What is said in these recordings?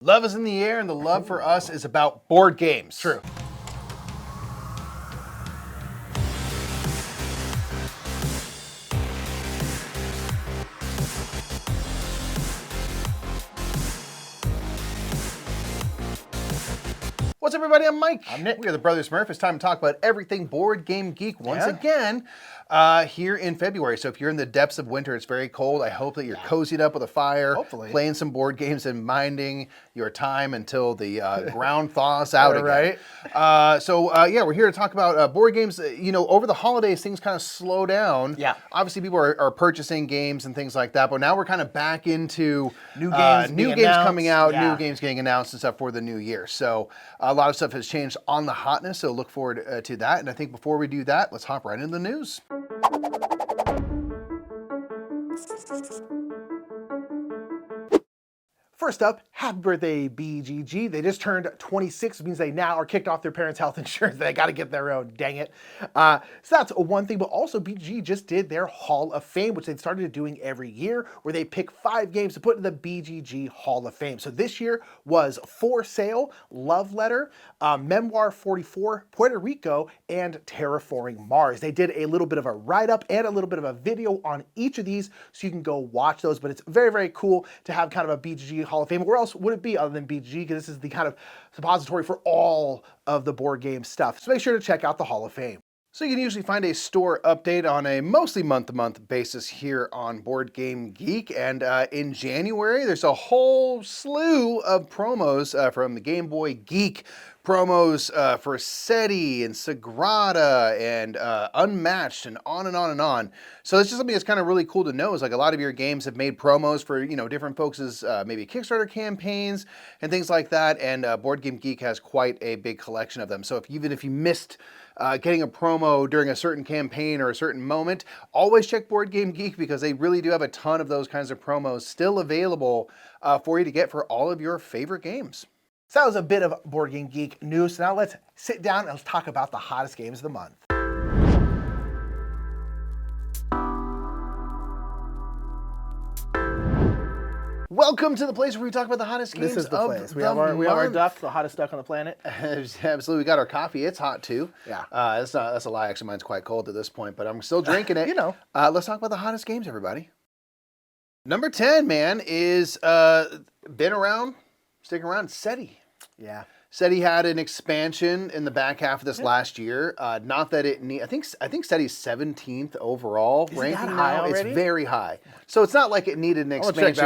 Love is in the air, and the love for us is about board games. True. What's up, everybody? I'm Mike. I'm Nick. We are the Brothers Smurf. It's time to talk about everything board game geek once again here in February. So if you're in the depths of winter, it's very cold. I hope that you're cozied up with a fire, Hopefully. playing some board games and minding your time until the ground thaws out again. Right. Yeah, we're here to talk about board games. Over the holidays, things kind of slow down. Yeah. Obviously, people are purchasing games and things like that, but now we're kind of back into New games coming out, yeah. new games getting announced and stuff for the new year. So a lot of stuff has changed on the hotness, so look forward to that. And I think before we do that, let's hop right into the news. First up, happy birthday, BGG. They just turned 26, which means they now are kicked off their parents' health insurance. They got to get their own, dang it. So that's one thing, but also BGG just did their Hall of Fame, which they've started doing every year, where they pick 5 games to put in the BGG Hall of Fame. So this year was For Sale, Love Letter, Memoir 44, Puerto Rico, and Terraforming Mars. They did a little bit of a write-up and a little bit of a video on each of these, so you can go watch those, but it's very, very cool to have kind of a BGG Hall of Fame. Where else would it be other than BGG? Because this is the kind of suppository for all of the board game stuff. So make sure to check out the Hall of Fame. So you can usually find a store update on a mostly month-to-month basis here on Board Game Geek. And in January, there's a whole slew of promos from the Game Boy Geek. Promos for Seti and Sagrada and Unmatched and on and on and on. So it's just something that's kind of really cool to know is like a lot of your games have made promos for, different folks' maybe Kickstarter campaigns and things like that. And Board Game Geek has quite a big collection of them. So even if you missed getting a promo during a certain campaign or a certain moment, always check Board Game Geek because they really do have a ton of those kinds of promos still available for you to get for all of your favorite games. So that was a bit of Board Game Geek news. So now let's sit down and let's talk about the hottest games of the month. Welcome to the place where we talk about the hottest games. This is the of place. We the have our month. duck, the hottest duck on the planet. Absolutely, we got our coffee. It's hot too. Yeah. That's a lie. Actually, mine's quite cold at this point, but I'm still drinking it. Let's talk about the hottest games, everybody. Number 10, man, is been around, sticking around. Seti. Yeah. Seti had an expansion in the back half of this last year. Not that it I think Seti's 17th overall ranking that high now. already? It's very high. So it's not like it needed an expansion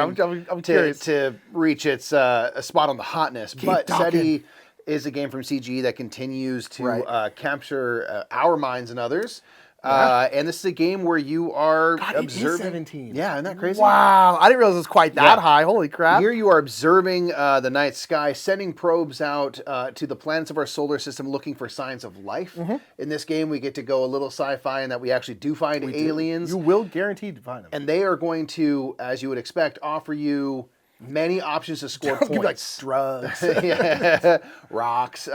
I'm curious. to reach its a spot on the hotness. But talking. Seti is a game from CGE that continues to capture our minds and others. And this is a game where you are observing. It is 17. Yeah, isn't that crazy? Wow, I didn't realize it was quite that high. Holy crap! Here you are observing the night sky, sending probes out to the planets of our solar system, looking for signs of life. In this game, we get to go a little sci-fi in that we actually do find aliens. You will guaranteed to find them, and they are going to, as you would expect, offer you many options to score points. Like drugs, rocks,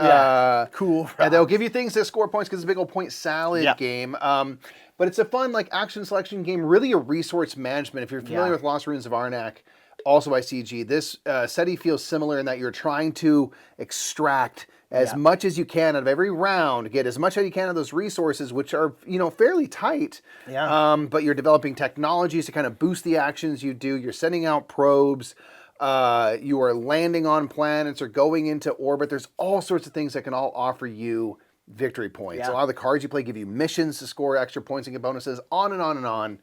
cool. Rocks. And they'll give you things to score points because it's a big old point salad game. But it's a fun action selection game, really a resource management. If you're familiar with Lost Ruins of Arnak, also by CG, this Seti feels similar in that you're trying to extract as much as you can out of every round, get as much as you can of those resources, which are fairly tight. But you're developing technologies to kind of boost the actions you do. You're sending out probes. You are landing on planets or going into orbit. There's all sorts of things that can all offer you victory points. A lot of the cards you play give you missions to score extra points and get bonuses, on and on and on.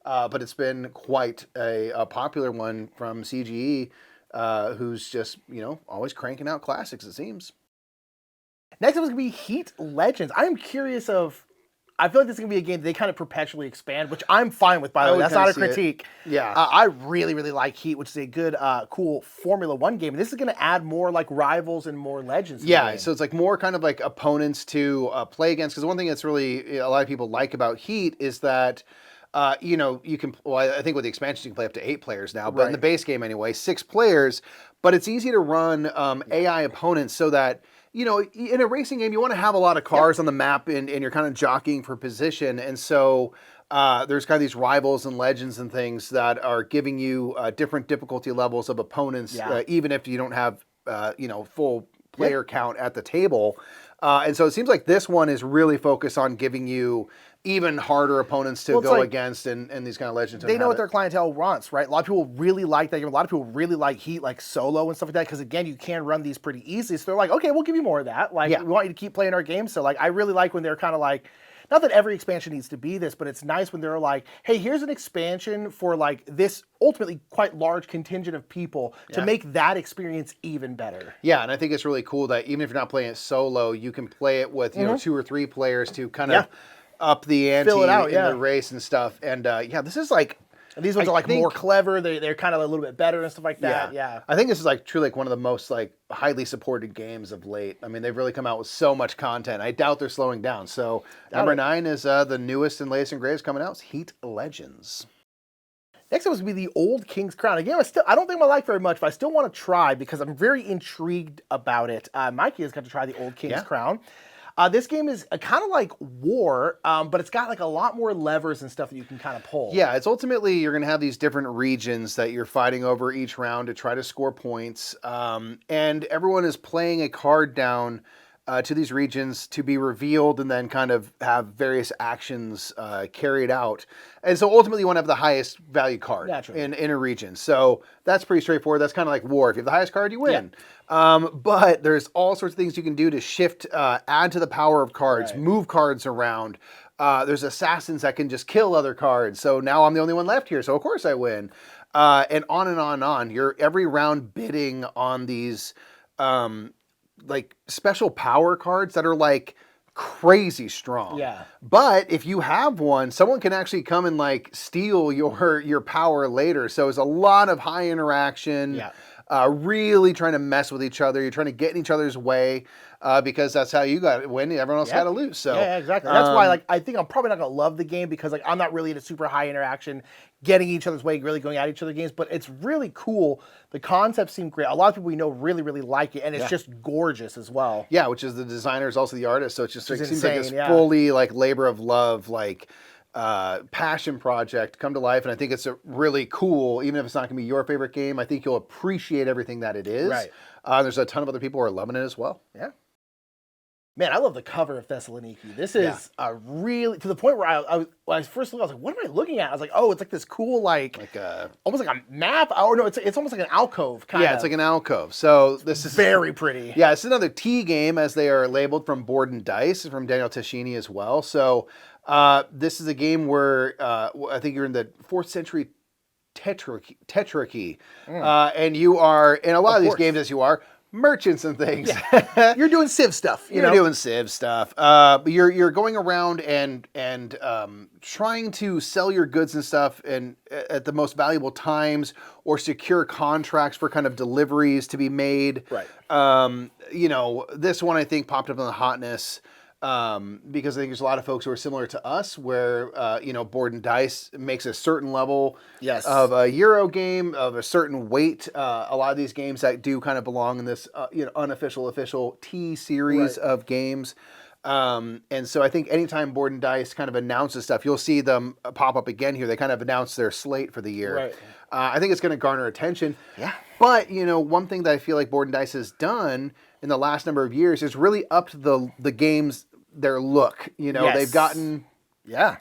But it's been quite a popular one from CGE, who's just, always cranking out classics, it seems. Next up is going to be Heat Legends. I'm curious I feel like this is going to be a game that they kind of perpetually expand, which I'm fine with, by the way. That's not a critique. Yeah. I really, really like Heat, which is a good, cool Formula 1 game. And this is going to add more rivals and more legends to the game. So it's more kind of opponents to play against. Because one thing that's really a lot of people like about Heat is that you can, I think with the expansions you can play up to 8 players now, but in the base game anyway, 6 players. But it's easy to run AI opponents so that you know, in a racing game, you want to have a lot of cars on the map, and you're kind of jockeying for position. And so there's kind of these rivals and legends and things that are giving you different difficulty levels of opponents, even if you don't have, you know, full player count at the table. And so it seems like this one is really focused on giving you even harder opponents to go against and these kind of legends. They know what their clientele wants, right? A lot of people really like that game. A lot of people really like Heat, like Solo and stuff like that, because again, you can run these pretty easily. So they're like, okay, we'll give you more of that. Like, we want you to keep playing our game. So like, I really like when they're kind of like, not that every expansion needs to be this, but it's nice when they're like, hey, here's an expansion for like this ultimately quite large contingent of people to make that experience even better. Yeah, and I think it's really cool that even if you're not playing it solo, you can play it with, you know, 2 or 3 players to kind of up the ante in the race and stuff. And this is like... And these ones are like more clever. They're kind of a little bit better and stuff like that. Yeah. I think this is like truly like one of the most like highly supported games of late. I mean, they've really come out with so much content. I doubt they're slowing down. So number 9 is the newest and latest and greatest coming out. It's Heat Legends. Next up is going to be the Old King's Crown. Again, I don't think I like very much, but I still want to try because I'm very intrigued about it. Mikey has got to try the Old King's Crown. This game is kind of like War, but it's got like a lot more levers and stuff that you can kind of pull. Yeah, it's ultimately you're going to have these different regions that you're fighting over each round to try to score points. And everyone is playing a card down to these regions to be revealed and then kind of have various actions carried out. And so ultimately you want to have the highest value card in a region. So that's pretty straightforward. That's kind of like War. If you have the highest card, you win. But there's all sorts of things you can do to shift, add to the power of cards, move cards around. There's assassins that can just kill other cards. So now I'm the only one left here. So of course I win. And on and on and on. You're every round bidding on these like special power cards that are like crazy strong. Yeah. But if you have one, someone can actually come and like steal your power later. So it's a lot of high interaction. Yeah. Really trying to mess with each other. You're trying to get in each other's way because that's how you got to win. Everyone else got to lose. So yeah, exactly. That's why, like, I think I'm probably not gonna love the game because, like, I'm not really into super high interaction, getting each other's way, really going at each other's games. But it's really cool. The concepts seem great. A lot of people we know really, really like it, and it's just gorgeous as well. Yeah, which is the designer is also the artist, so it just seems insane, like this fully like labor of love, like passion project come to life. And I think it's a really cool, even if it's not going to be your favorite game, I think you'll appreciate everything that it is. Right. There's a ton of other people who are loving it as well. Yeah. Man, I love the cover of Thessaloniki. This is a really, to the point where when I first looked, I was like, what am I looking at? I was like, oh, it's like this cool, like almost like a map. Oh, no, it's almost like an alcove kind of. Yeah, it's like an alcove. So this is very pretty. Yeah, it's another T game as they are labeled from Board&Dice, from Daniele Tascini as well. So this is a game where I think you're in the 4th century tetrarchy. And you are, in a lot of these games as you are, merchants and things. Yeah. You're doing Civ stuff. You're doing Civ stuff. You're going around and trying to sell your goods and stuff and at the most valuable times or secure contracts for kind of deliveries to be made. Right. You know, this one I think popped up on the Hotness. Because I think there's a lot of folks who are similar to us where, you know, Board&Dice makes a certain level of a Euro game, of a certain weight. A lot of these games that do kind of belong in this, you know, unofficial, official T series of games. And so I think anytime Board&Dice kind of announces stuff, you'll see them pop up again here. They kind of announce their slate for the year. Right. I think it's going to garner attention. Yeah. But, you know, one thing that I feel like Board&Dice has done in the last number of years is really upped the games, their look. You know, they've gotten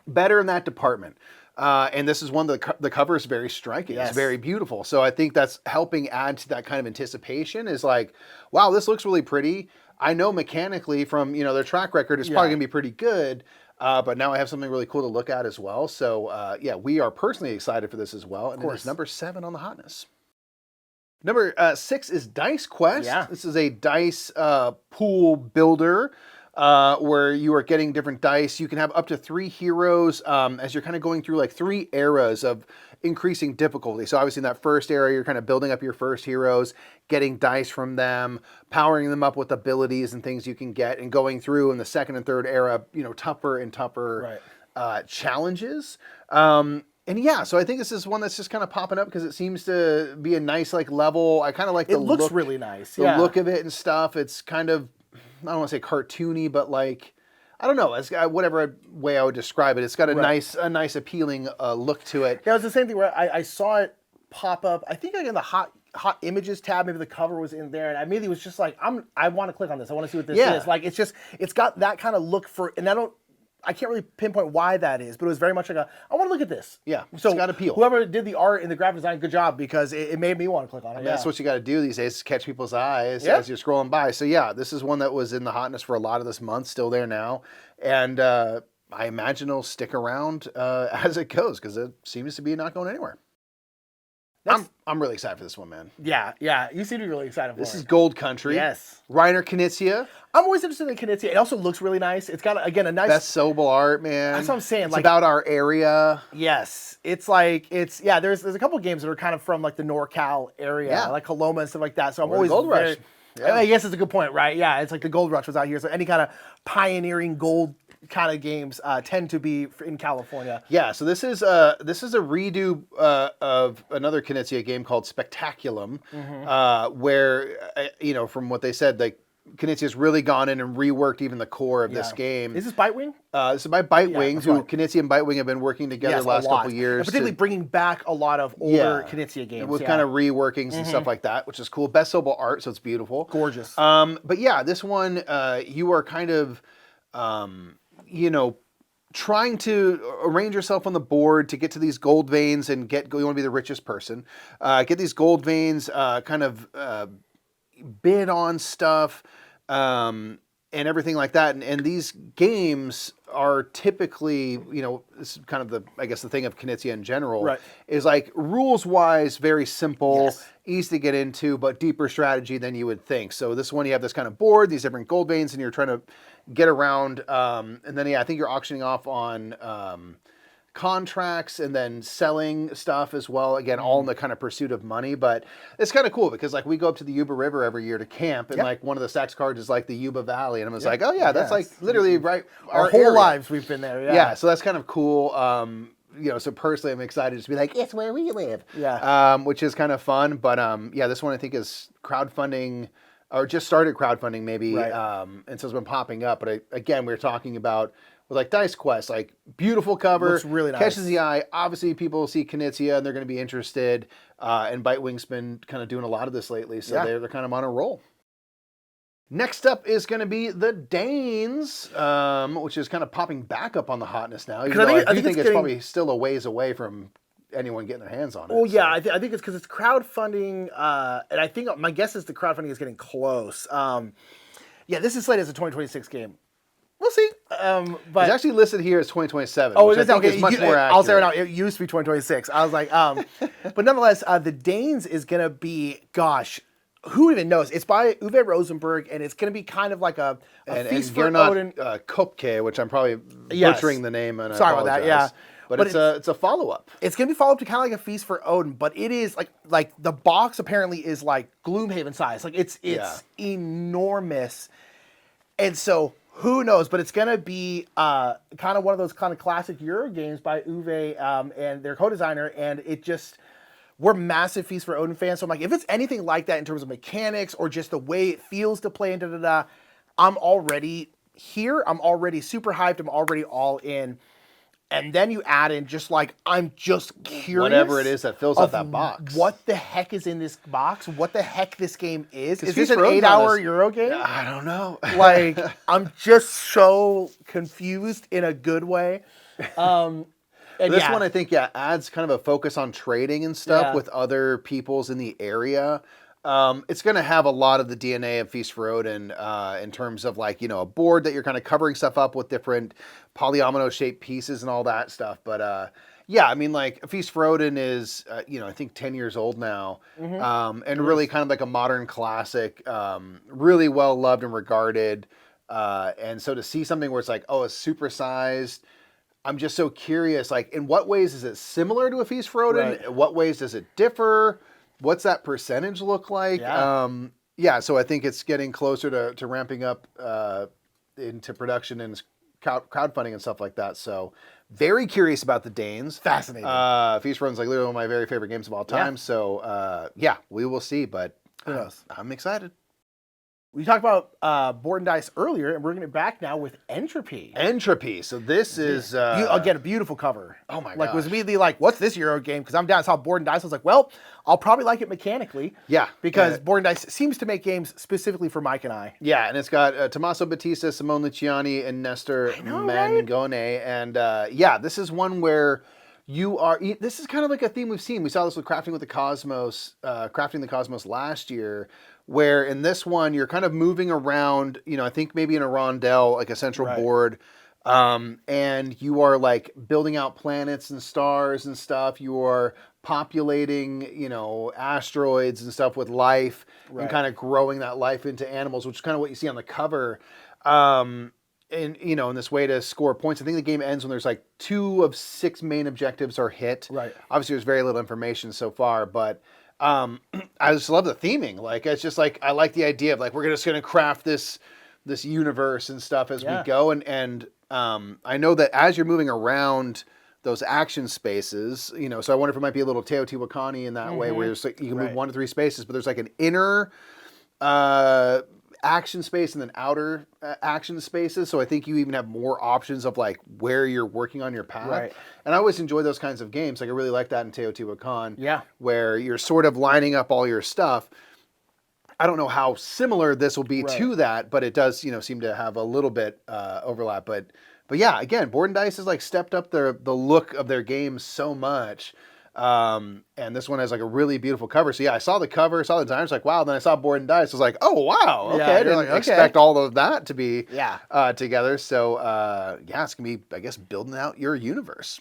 better in that department. And this is one that the cover is very striking. It's very beautiful. So I think that's helping add to that kind of anticipation is like, wow, this looks really pretty. I know mechanically from, you know, their track record is probably going to be pretty good. But now I have something really cool to look at as well. So yeah, we are personally excited for this as well. And it is number 7 on the Hotness. Number 6 is Dicequest. Yeah. This is a dice pool builder where you are getting different dice. You can have up to 3 heroes as you're kind of going through like 3 eras of increasing difficulty. So obviously in that first era, you're kind of building up your first heroes, getting dice from them, powering them up with abilities and things you can get, and going through in the second and third era, you know, tougher and tougher challenges. And yeah, so I think this is one that's just kind of popping up because it seems to be a nice like level. I kind of like the look. It looks really nice. The look of it and stuff. It's kind of, don't want to say cartoony, but like, I don't know, it's got whatever way I would describe it. It's got a nice appealing look to it. Yeah, it was the same thing where I saw it pop up. I think like in the hot images tab, maybe the cover was in there, and I immediately was just like, I want to click on this. I want to see what this is. Like, it's got that kind of look for, and I can't really pinpoint why that is, but it was very much like I want to look at this. Yeah, so it's got appeal. Whoever did the art and the graphic design, good job, because it made me want to click on it. I mean, that's what you got to do these days, is catch people's eyes as you're scrolling by. So yeah, this is one that was in the hotness for a lot of this month, still there now, and I imagine it'll stick around as it goes, because it seems to be not going anywhere. I'm really excited for this one, man. Yeah. You seem to be really excited for it. This is Gold Country. Yes. Reiner Knizia. I'm always interested in Knizia. It also looks really nice. It's got, again, a nice... Best Sobel art, man. That's what I'm saying. It's about our area. Yes. It's like, there's a couple of games that are kind of from like the NorCal area, like Coloma and stuff like that. So I'm always... Gold Rush. I guess it's a good point, right? Yeah, it's like the Gold Rush was out here. So any kind of pioneering gold kind of games tend to be in California. Yeah, so this is a redo of another Knizia game called Spectaculum, where from what they said, like Knizia's really gone in and reworked even the core of this game. Is this Bitewing? This is by Bitewing, who Knizia and Bitewing have been working together the last couple of years. And particularly bringing back a lot of older Knizia games. With kind of reworkings and stuff like that, which is cool. Best Sobel art, so it's beautiful. Gorgeous. But yeah, this one, you are kind of... trying to arrange yourself on the board to get to these gold veins and you want to be the richest person. Get these gold veins, bid on stuff, and everything like that. And these games are typically, this is kind of the thing of Knizia in general, is like rules-wise, very simple, easy to get into, but deeper strategy than you would think. So this one, you have this kind of board, these different gold veins, and you're trying to get around, and then I think you're auctioning off on contracts and then selling stuff as well. Again, all in the kind of pursuit of money, but it's kind of cool because like we go up to the Yuba River every year to camp, and like one of the stacks cards is like the Yuba Valley, and I was like, oh yeah, that's like literally right our whole area. Lives we've been there. Yeah, so that's kind of cool. So personally, I'm excited to be like, it's where we live. Yeah. Which is kind of fun, but this one I think is crowdfunding. Or just started crowdfunding maybe, and so it's been popping up. But again, we were talking about with like Dicequest, like beautiful cover, looks really nice, catches the eye. Obviously, people see Knizia and they're going to be interested. And Bitewing's been kind of doing a lot of this lately, so they're kind of on a roll. Next up is going to be the Danes, which is kind of popping back up on the hotness now. Even though I think it's probably still a ways away from anyone getting their hands on it. Oh yeah, I think it's because it's crowdfunding, and I think my guess is the crowdfunding is getting close. This is slated as a 2026 game. We'll see. But it's actually listed here as 2027. Oh, which I think is much more accurate. I'll say right now, it used to be 2026. I was like, but nonetheless, the Danes is gonna be, gosh, who even knows? It's by Uwe Rosenberg, and it's gonna be kind of like a feast for Odin. Köpke, which I'm probably butchering the name. And sorry about that. Yeah. But it's a follow-up. It's going to be follow-up to kind of like a Feast for Odin, but it is like the box apparently is like Gloomhaven size. Like it's enormous. And so who knows, but it's going to be kind of one of those kind of classic Euro games by Uwe and their co-designer, and we're massive Feast for Odin fans. So I'm like, if it's anything like that in terms of mechanics or just the way it feels to play and I'm already here. I'm already super hyped. I'm already all in. And then you add in just like, I'm just curious. Whatever it is that fills out that box. What the heck is in this box? What the heck this game is? Is this an 8-hour Euro game? I don't know. Like, I'm just so confused in a good way. This one, I think, adds kind of a focus on trading and stuff with other peoples in the area. It's going to have a lot of the DNA of Feast for Odin in terms of like, a board that you're kind of covering stuff up with different polyomino shaped pieces and all that stuff. But I mean, like Feast for Odin is, I think 10 years old now, and really kind of like a modern classic, really well loved and regarded. And so to see something where it's like, oh, it's supersized. I'm just so curious, like in what ways is it similar to a Feast for Odin? Right. In what ways does it differ? What's that percentage look like? So I think it's getting closer to ramping up into production and crowdfunding and stuff like that. So very curious about the Danes. Fascinating. Feast for Odin's like literally one of my very favorite games of all time. So we will see, but who knows? I'm excited. We talked about Board&Dice earlier, and we're going to back now with Entropy. Entropy. So this is... again, a beautiful cover. Oh my Like, gosh. was immediately like, what's this Euro game? Because I'm down, I saw Board&Dice. I was like, well, I'll probably like it mechanically. Yeah. Because Board&Dice seems to make games specifically for Mike and I. Yeah, and it's got Tommaso, Battista, Simone, Luciani, and Nestor Mangone. And yeah, this is one where you are... This is kind of like a theme we've seen. We saw this with Crafting the Cosmos last year, where in this one, you're kind of moving around, I think maybe in a rondel, like a central board, and you are like building out planets and stars and stuff. You are populating, asteroids and stuff with life and kind of growing that life into animals, which is kind of what you see on the cover. And, in this way to score points. I think the game ends when there's like 2 of 6 main objectives are hit. Right. Obviously, there's very little information so far, but... I just love the theming. Like, it's just like, I like the idea of like, we're just going to craft this universe and stuff as we go. And I know that as you're moving around those action spaces, so I wonder if it might be a little Teotihuacani in that way, where it's like, you can move 1 to 3 spaces, but there's like an inner, action space and then outer action spaces. So I think you even have more options of like where you're working on your path. Right. And I always enjoy those kinds of games. Like I really like that in Teotihuacan. Yeah. Where you're sort of lining up all your stuff. I don't know how similar this will be to that, but it does, seem to have a little bit overlap. But yeah, again, Board&Dice has like stepped up the look of their games so much. And this one has like a really beautiful cover. So yeah, I saw the cover, saw the design, I was like, wow. Then I saw Board&Dice, I was like, oh wow, okay. I didn't expect all of that to be together. So yeah, it's gonna be, I guess, building out your universe.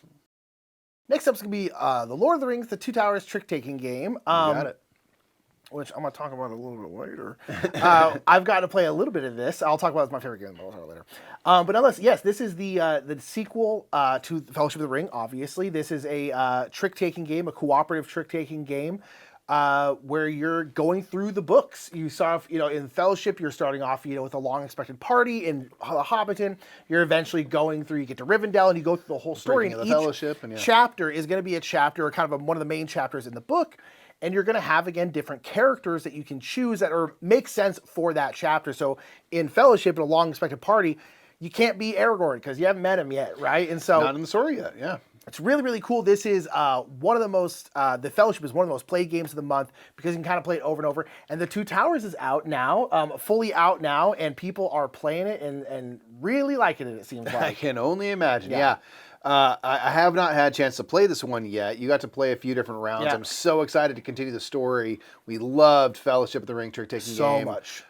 Next up is gonna be the Lord of the Rings: The Two Towers trick-taking game. You got it. Which I'm going to talk about a little bit later. I've got to play a little bit of this. I'll talk about it as my favorite game, but I'll talk about it later. But nonetheless, yes, this is the sequel to Fellowship of the Ring, obviously. This is a trick-taking game, a cooperative trick-taking game, where you're going through the books. You start off, in Fellowship, you're starting off, with a long-expected party. In the Hobbiton, you're eventually going through, you get to Rivendell, and you go through the whole story. And each chapter is going to be a chapter, or kind of one of the main chapters in the book. And you're going to have, again, different characters that you can choose that make sense for that chapter. So in Fellowship, in a long-expected party, you can't be Aragorn because you haven't met him yet, right? And so not in the story yet, yeah. It's really, really cool. This is one of the most, the Fellowship is one of the most played games of the month because you can kind of play it over and over. And The Two Towers is out now, fully out now, and people are playing it and really liking it, it seems like. I can only imagine, yeah. I have not had a chance to play this one yet. You got to play a few different rounds. Yeah. I'm so excited to continue the story. We loved Fellowship of the Ring trick-taking game. So much.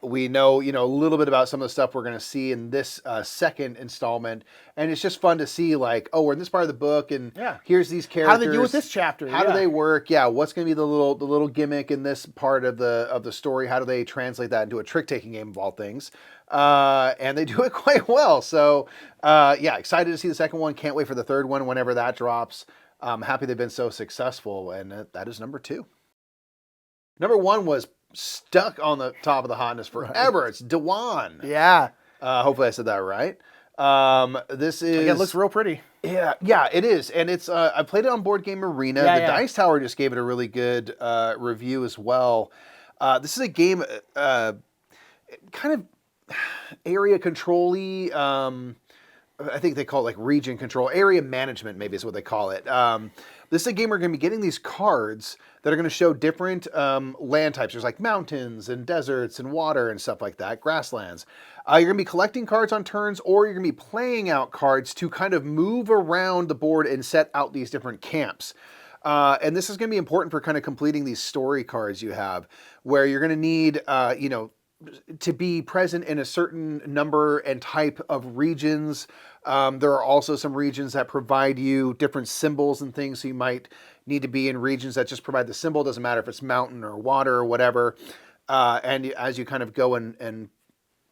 We know, a little bit about some of the stuff we're going to see in this second installment. And it's just fun to see, like, oh, we're in this part of the book, and here's these characters. How do they deal with this chapter? How do they work? Yeah, what's going to be the little gimmick in this part of the story? How do they translate that into a trick-taking game of all things? And they do it quite well. So, yeah, excited to see the second one. Can't wait for the third one whenever that drops. I'm happy they've been so successful, and that is number 2. Number 1 was stuck on the top of the hotness forever. Right. It's Dewan. Yeah. Hopefully I said that right. This is... Again, it looks real pretty. Yeah, it is. And it's I played it on Board Game Arena. The Dice Tower just gave it a really good review as well. This is a game kind of area control-y. I think they call it like region control. Area management maybe is what they call it. This is a game where we're going to be getting these cards that are going to show different land types. There's like mountains and deserts and water and stuff like that, grasslands. You're going to be collecting cards on turns, or you're going to be playing out cards to kind of move around the board and set out these different camps. And this is going to be important for kind of completing these story cards you have, where you're going to need, to be present in a certain number and type of regions. There are also some regions that provide you different symbols and things, so you might need to be in regions that just provide the symbol. Doesn't matter if it's mountain or water or whatever. And as you kind of go and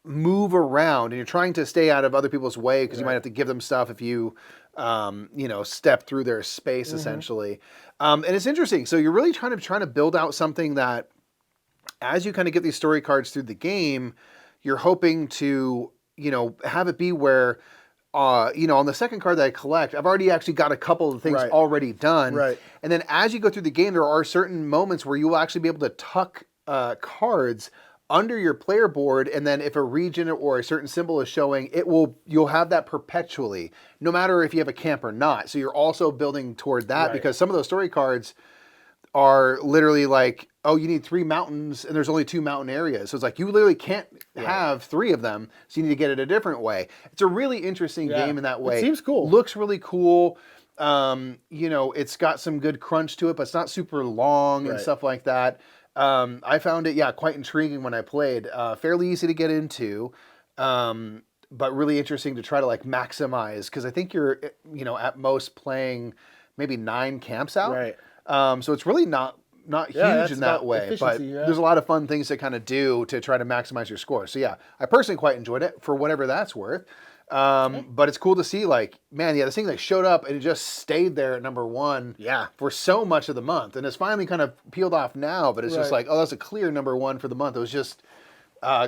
move around, and you're trying to stay out of other people's way because you might have to give them stuff if you, step through their space, essentially. And it's interesting. So you're really trying to build out something that, as you kind of get these story cards through the game, you're hoping to, have it be where, on the second card that I collect, I've already actually got a couple of things already done. Right. And then as you go through the game, there are certain moments where you will actually be able to tuck cards under your player board, and then if a region or a certain symbol is showing, you'll have that perpetually, no matter if you have a camp or not. So you're also building toward that because some of those story cards are literally like, oh, you need 3 mountains and there's only 2 mountain areas. So it's like you literally can't have 3 of them, so you need to get it a different way. It's a really interesting game in that way. It seems cool. Looks really cool. It's got some good crunch to it, but it's not super long and stuff like that. I found it, quite intriguing when I played. Fairly easy to get into, but really interesting to try to like maximize, because I think you're, at most playing maybe 9 camps out. Right. So it's really not huge in that way, but there's a lot of fun things to kind of do to try to maximize your score. So yeah, I personally quite enjoyed it for whatever that's worth. But it's cool to see, like, man, this thing that showed up and it just stayed there at number 1 for so much of the month. And it's finally kind of peeled off now, but it's just like, oh, that's a clear number 1 for the month. It was just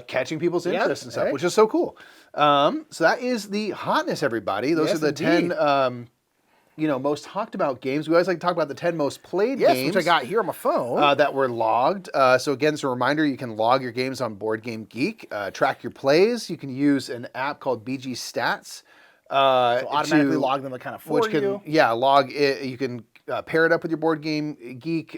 catching people's interest and stuff, which is so cool. So that is the hotness, everybody. Those are the 10 most talked about games. We always like to talk about the 10 most played games. Which I got here on my phone. That were logged. So again, as a reminder, you can log your games on Board Game Geek, track your plays. You can use an app called BG Stats. So automatically log them kind of for you. Yeah, log it. You can pair it up with your Board Game Geek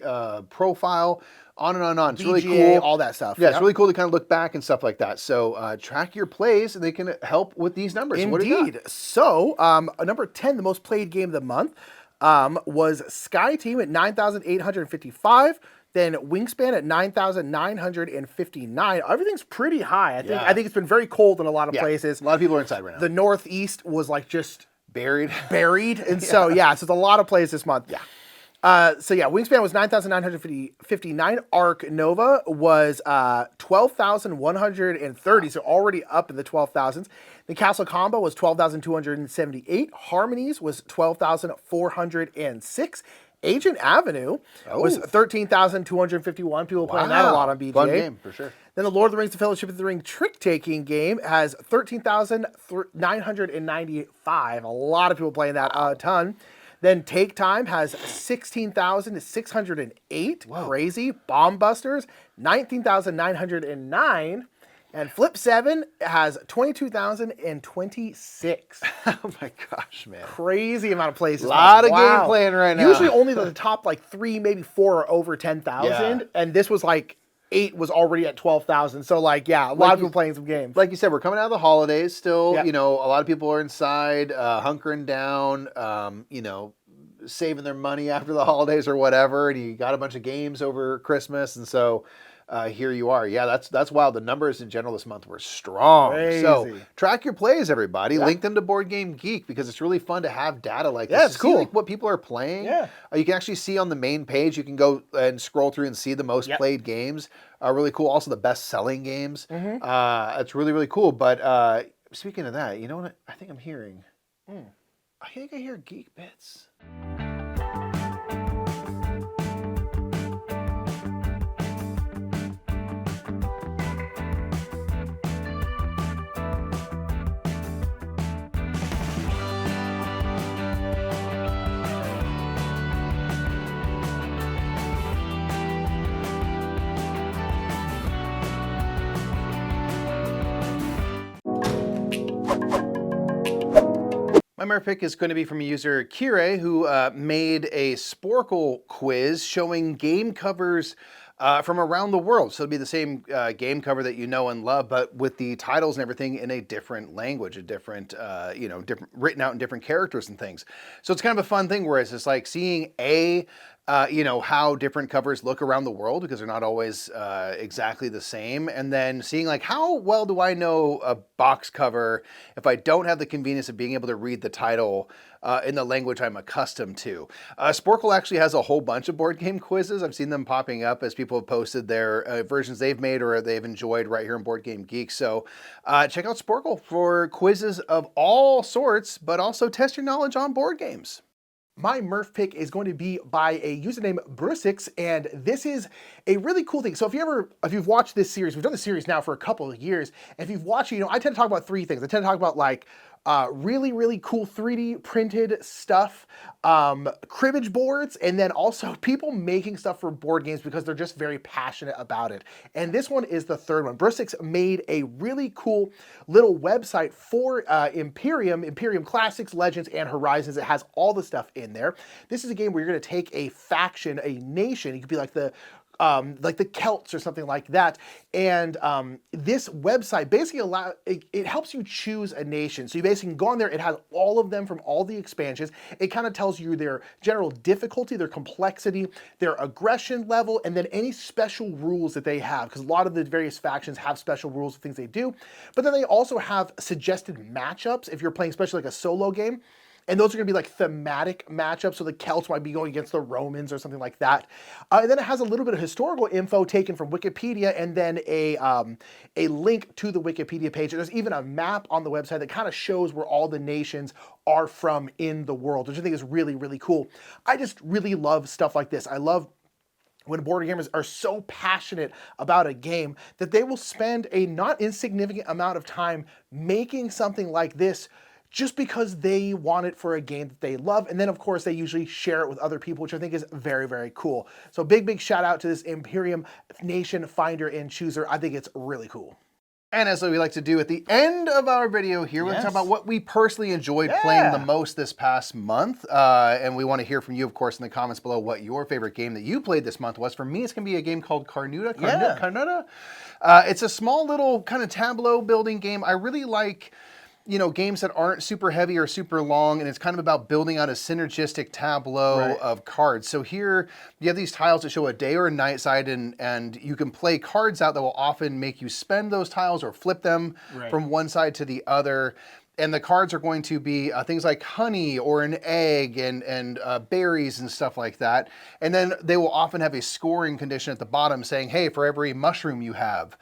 profile. On and on and on. It's really cool. All that stuff. Yeah, it's really cool to kind of look back and stuff like that. So track your plays, and they can help with these numbers. Indeed. So number 10, the most played game of the month, was Skytear at 9,855. Then Wingspan at 9,959. Everything's pretty high. I think it's been very cold in a lot of places. A lot of people are inside right now. The Northeast was like just buried. And so it's a lot of plays this month. Yeah. Wingspan was 9,959. Arc Nova was 12,130, so already up in the 12,000s. The Castle Combo was 12,278. Harmonies was 12,406. Agent Avenue was 13,251. People playing that a lot on BGA. Fun game, for sure. Then the Lord of the Rings, The Fellowship of the Ring trick-taking game has 13,995. A lot of people playing that, a ton. Then Take Time has 16,608. Crazy. Bomb Busters, 19,909. And Flip 7 has 22,026. Oh my gosh, man. Crazy amount of plays. A lot of game playing right now. Usually only the top 3, maybe 4 are over 10,000. Yeah. And this was 8 was already at 12,000. So a lot of people playing some games. Like you said, we're coming out of the holidays still. Yep. A lot of people are inside, hunkering down, saving their money after the holidays or whatever. And you got a bunch of games over Christmas. And so here you are. Yeah, that's wild. The numbers in general this month were strong. Crazy. So track your plays, everybody. Yeah. Link them to Board Game Geek, because it's really fun to have data like this. Yeah, it's cool. See, what people are playing. Yeah. You can actually see on the main page. You can go and scroll through and see the most played games. Really cool. Also the best-selling games. Mm-hmm. It's really, really cool. But speaking of that, you know what I think I'm hearing? I think I hear Geek Bits. My Murph pick is going to be from a user, Kire, who made a Sporkle quiz showing game covers from around the world. So it'll be the same game cover that you know and love, but with the titles and everything in a different language, a different, different, written out in different characters and things. So it's kind of a fun thing where it's just like seeing how different covers look around the world, because they're not always exactly the same. And then seeing how well do I know a box cover if I don't have the convenience of being able to read the title in the language I'm accustomed to. Sporkle actually has a whole bunch of board game quizzes. I've seen them popping up as people have posted their versions they've made or they've enjoyed right here in Board Game Geek. So check out Sporkle for quizzes of all sorts, but also test your knowledge on board games. My Murph pick is going to be by a username Brusix, and this is a really cool thing. So if you've watched this series, we've done the series now for a couple of years. If you've watched, I tend to talk about 3 things. I tend to talk about Really, really cool 3D printed stuff, cribbage boards, and then also people making stuff for board games because they're just very passionate about it. And this one is the third one. Bristix made a really cool little website for Imperium Classics, Legends, and Horizons. It has all the stuff in there. This is a game where you're going to take a faction, a nation. You could be like the Celts or something like that. And this website basically it helps you choose a nation. So you basically can go on there. It has all of them from all the expansions. It kind of tells you their general difficulty, their complexity, their aggression level, and then any special rules that they have. Because a lot of the various factions have special rules and things they do. But then they also have suggested matchups if you're playing especially like a solo game. And those are going to be like thematic matchups. So the Celts might be going against the Romans or something like that. And then it has a little bit of historical info taken from Wikipedia and then a link to the Wikipedia page. There's even a map on the website that kind of shows where all the nations are from in the world, which I think is really, really cool. I just really love stuff like this. I love when board gamers are so passionate about a game that they will spend a not insignificant amount of time making something like this just because they want it for a game that they love. And then, of course, they usually share it with other people, which I think is very, very cool. So big shout out to this Imperium Nation Finder and Chooser. I think it's really cool. And as we like to do at the end of our video here, we're going to talk about what we personally enjoyed playing the most this past month. And we want to hear from you, of course, in the comments below what your favorite game that you played this month was. For me, it's going to be a game called Carnuta. It's a small little kind of tableau building game. I really like games that aren't super heavy or super long, and it's kind of about building out a synergistic tableau of cards. So here you have these tiles that show a day or a night side, and you can play cards out that will often make you spend those tiles or flip them from one side to the other. And the cards are going to be things like honey or an egg and berries and stuff like that. And then they will often have a scoring condition at the bottom saying, hey, for every mushroom you have,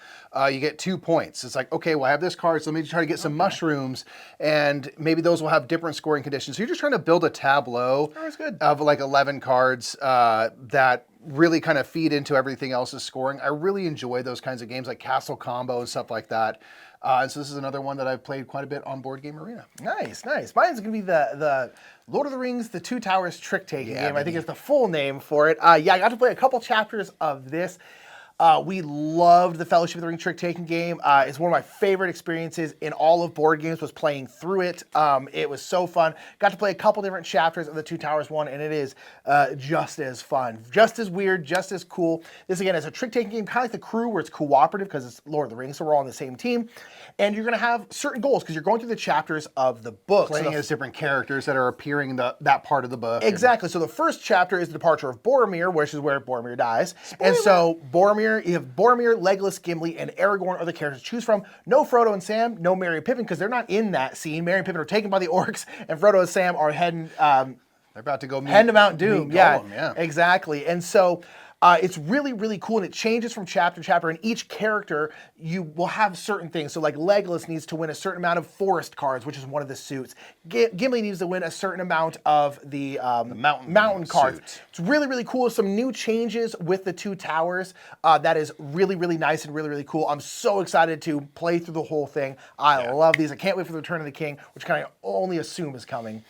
you get 2 points. It's like, okay, well, I have this card, so let me try to get some mushrooms. And maybe those will have different scoring conditions. So you're just trying to build a tableau of like 11 cards that really kind of feed into everything else's scoring. I really enjoy those kinds of games like Castle Combo and stuff like that. And so this is another one that I've played quite a bit on Board Game Arena. Nice. Mine's going to be the Lord of the Rings, The Two Towers trick-taking game. I think is the full name for it. I got to play a couple chapters of this. We loved the Fellowship of the Ring trick-taking game. It's one of my favorite experiences in all of board games was playing through it. It was so fun. Got to play a couple different chapters of the Two Towers one, and it is just as fun. Just as weird, just as cool. This, again, is a trick-taking game, kind of like The Crew, where it's cooperative because it's Lord of the Rings, so we're all on the same team. And you're going to have certain goals because you're going through the chapters of the book. Playing as different characters that are appearing in that part of the book. Exactly. So the first chapter is the departure of Boromir, which is where Boromir dies. Spoiler. And so you have Boromir, Legolas, Gimli, and Aragorn are the characters to choose from. No Frodo and Sam, no Merry and Pippin, because they're not in that scene. Merry and Pippin are taken by the orcs, and Frodo and Sam are heading... they're about to go heading to Mount Doom. Yeah, exactly. And so... it's really, really cool, and it changes from chapter to chapter, and each character, you will have certain things. So like Legolas needs to win a certain amount of forest cards, which is one of the suits. Gimli needs to win a certain amount of the mountain cards. Suit. It's really, really cool. Some new changes with the Two Towers. That is really, really nice and really, really cool. I'm so excited to play through the whole thing. I love these. I can't wait for the Return of the King, which kind of only assume is coming.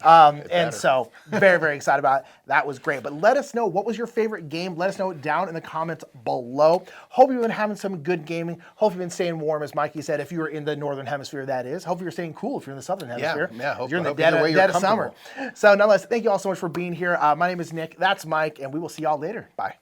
And so very, very excited about it. That was great. But let us know, what was your favorite game? Let us know down in the comments below. Hope you've been having some good gaming. Hope you've been staying warm, as Mikey said, if you're in the northern hemisphere, that is. Hope you're staying cool if you're in the southern hemisphere. Hope you're in the dead of summer. So nonetheless, thank you all so much for being here. My name is Nick. That's Mike, and we will see y'all later. Bye.